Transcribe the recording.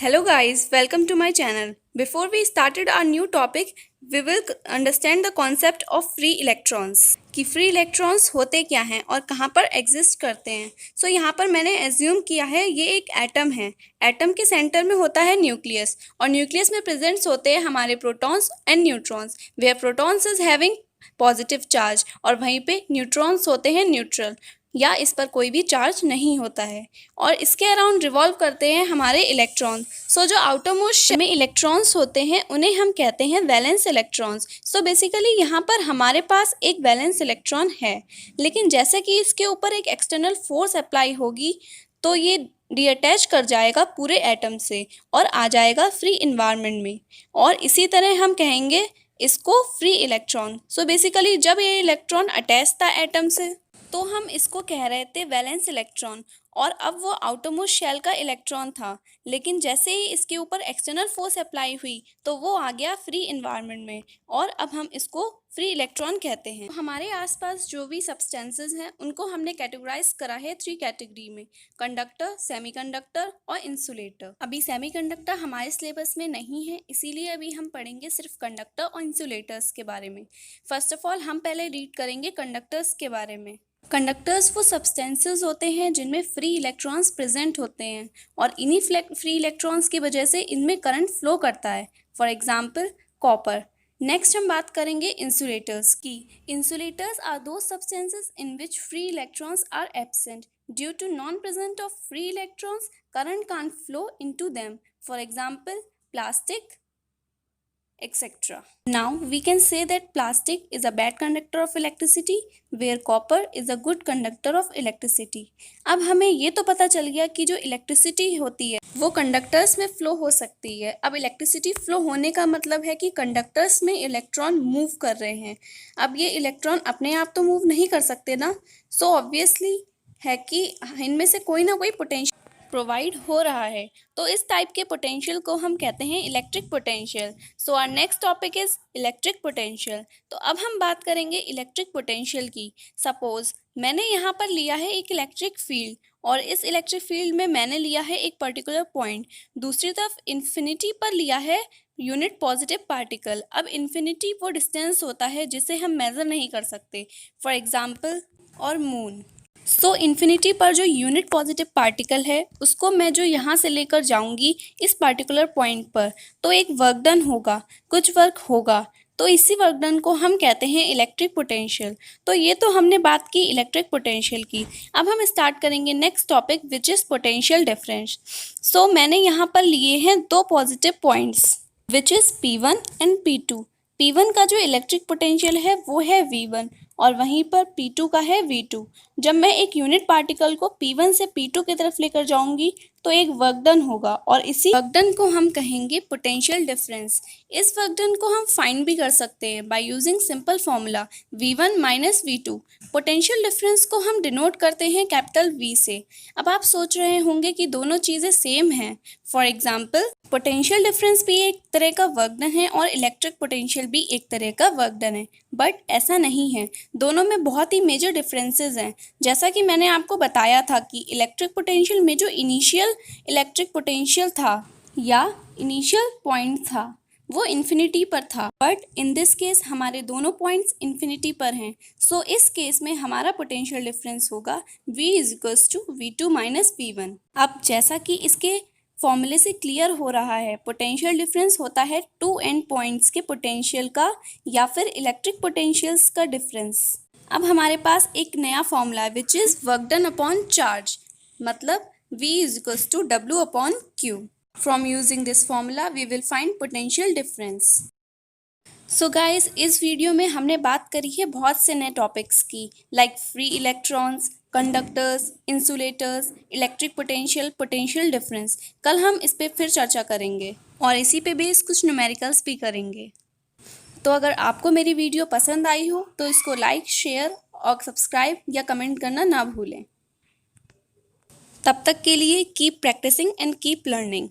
Hello guys, welcome to my channel. Before we started our new topic, we will understand the concept of free electrons. कि free electrons होते क्या हैं और कहाँ पर exist करते हैं. So यहाँ पर मैंने assume किया है ये एक atom है. Atom के center में होता है nucleus और nucleus में present होते हैं हमारे protons and neutrons. Where protons is having positive charge और वहीं पे न्यूट्रॉन्स होते हैं न्यूट्रल या इस पर कोई भी चार्ज नहीं होता है और इसके अराउंड रिवॉल्व करते हैं हमारे इलेक्ट्रॉन. सो जो आउटर मोस्ट में इलेक्ट्रॉन्स होते हैं उन्हें हम कहते हैं वैलेंस इलेक्ट्रॉन्स. सो बेसिकली यहाँ पर हमारे पास एक वैलेंस इलेक्ट्रॉन है, लेकिन जैसे कि इसके ऊपर एक एक्सटर्नल फोर्स अप्लाई होगी तो ये डीअटैच कर जाएगा पूरे एटम से और आ जाएगा फ्री इन्वायरमेंट में और इसी तरह हम कहेंगे इसको फ्री इलेक्ट्रॉन. सो बेसिकली जब ये इलेक्ट्रॉन अटैच था एटम से तो हम इसको कह रहे थे वैलेंस इलेक्ट्रॉन और अब वो आउटर मोस्ट शेल का इलेक्ट्रॉन था, लेकिन जैसे ही इसके ऊपर एक्सटर्नल फोर्स अप्लाई हुई तो वो आ गया फ्री इन्वायरमेंट में और अब हम इसको फ्री इलेक्ट्रॉन कहते हैं. हमारे आसपास जो भी सब्सटेंसेस हैं उनको हमने कैटेगराइज करा है 3 कैटेगरी में: कंडक्टर, सेमीकंडक्टर और इंसुलेटर. अभी सेमीकंडक्टर हमारे सिलेबस में नहीं है, इसीलिए अभी हम पढ़ेंगे सिर्फ कंडक्टर और इंसुलेटर्स के बारे में. फर्स्ट ऑफ ऑल हम पहले रीड करेंगे कंडक्टर्स के बारे में. कंडक्टर्स वो सब्सटेंसेस होते हैं जिनमें फ्री इलेक्ट्रॉन्स प्रेजेंट होते हैं और इन्हीं फ्री इलेक्ट्रॉन्स की वजह से इनमें करंट फ्लो करता है. For example copper. नेक्स्ट हम बात करेंगे इंसुलेटर्स की. Insulators are those substances in which free electrons are absent. Due to non present of free electrons current can't flow into them. For example plastic, etc. Now we can say that plastic is a bad conductor of electricity where copper is a good conductor of electricity. अब हमें ये तो पता चल गया कि जो electricity होती है वो कंडक्टर्स में फ्लो हो सकती है. अब इलेक्ट्रिसिटी फ्लो होने का मतलब है कि कंडक्टर्स में इलेक्ट्रॉन मूव कर रहे हैं. अब ये इलेक्ट्रॉन अपने आप तो मूव नहीं कर सकते ना, सो ऑब्वियसली है कि इनमें से कोई ना कोई पोटेंशियल प्रोवाइड हो रहा है. तो इस टाइप के पोटेंशियल को हम कहते हैं electric potential. So our next topic is electric potential. तो अब हम बात करेंगे इलेक्ट्रिक पोटेंशियल की. सपोज मैंने यहाँ पर लिया है एक इलेक्ट्रिक फील्ड और इस इलेक्ट्रिक फील्ड में मैंने लिया है एक पर्टिकुलर पॉइंट. दूसरी तरफ इन्फिनिटी पर लिया है यूनिट पॉजिटिव पार्टिकल. अब इन्फिनिटी वो डिस्टेंस होता है जिसे हम मेज़र नहीं कर सकते. फॉर एग्जाम्पल और मून. सो इन्फिनिटी पर जो यूनिट पॉजिटिव पार्टिकल है उसको मैं जो यहाँ से लेकर जाऊँगी इस पार्टिकुलर पॉइंट पर तो एक वर्क डन होगा, कुछ वर्क होगा, तो इसी वर्क डन को हम कहते हैं इलेक्ट्रिक पोटेंशियल. तो ये तो हमने बात की इलेक्ट्रिक पोटेंशियल की. अब हम स्टार्ट करेंगे next topic which is potential difference. So मैंने यहाँ पर लिए हैं दो positive points which is P1 and P2. P1 का जो इलेक्ट्रिक पोटेंशियल है वो है V1 और वहीं पर P2 का है V2. जब मैं एक यूनिट पार्टिकल को P1 से P2 की तरफ लेकर जाऊंगी तो एक वर्क डन होगा और इसी वर्क डन को हम कहेंगे पोटेंशियल डिफरेंस. इस वर्क डन को हम फाइंड भी कर सकते हैं by using simple formula V1 minus V2. Potential difference को हम डिनोट करते हैं कैपिटल V से. अब आप सोच रहे होंगे कि दोनों चीज़ें सेम हैं. फॉर एग्जाम्पल पोटेंशियल डिफरेंस भी एक तरह का वर्क डन है और इलेक्ट्रिक पोटेंशियल भी एक तरह का वर्क डन है, बट ऐसा नहीं है. दोनों में बहुत ही मेजर डिफरेंसेस हैं. जैसा कि मैंने आपको बताया था कि इलेक्ट्रिक पोटेंशियल में जो इनिशियल इलेक्ट्रिक पोटेंशियल था या इनिशियल पॉइंट था वो इन्फिनिटी पर था, बट इन दिस केस हमारे दोनों पॉइंट्स इन्फिनिटी पर हैं. सो इस केस में हमारा पोटेंशियल डिफरेंस होगा V is equals to V2 minus V1. अब जैसा कि इसके फॉर्मूले से क्लियर हो रहा है, पोटेंशियल डिफरेंस होता है टू एंड पॉइंट्स के पोटेंशियल का या फिर इलेक्ट्रिक पोटेंशियल्स का डिफरेंस. अब हमारे पास एक नया फॉर्मूला है which is work done upon charge, मतलब V is equals to W upon Q. From using this formula we will find potential difference. So guys, इस वीडियो में हमने बात करी है बहुत से नए टॉपिक्स की, like free electrons, conductors, insulators, electric potential, potential difference. कल हम इस पे फिर चर्चा करेंगे और इसी पे बेस कुछ न्यूमेरिकल्स भी करेंगे. तो अगर आपको मेरी वीडियो पसंद आई हो तो इसको लाइक, शेयर और सब्सक्राइब या कमेंट करना ना भूलें. तब तक के लिए keep practicing and keep learning.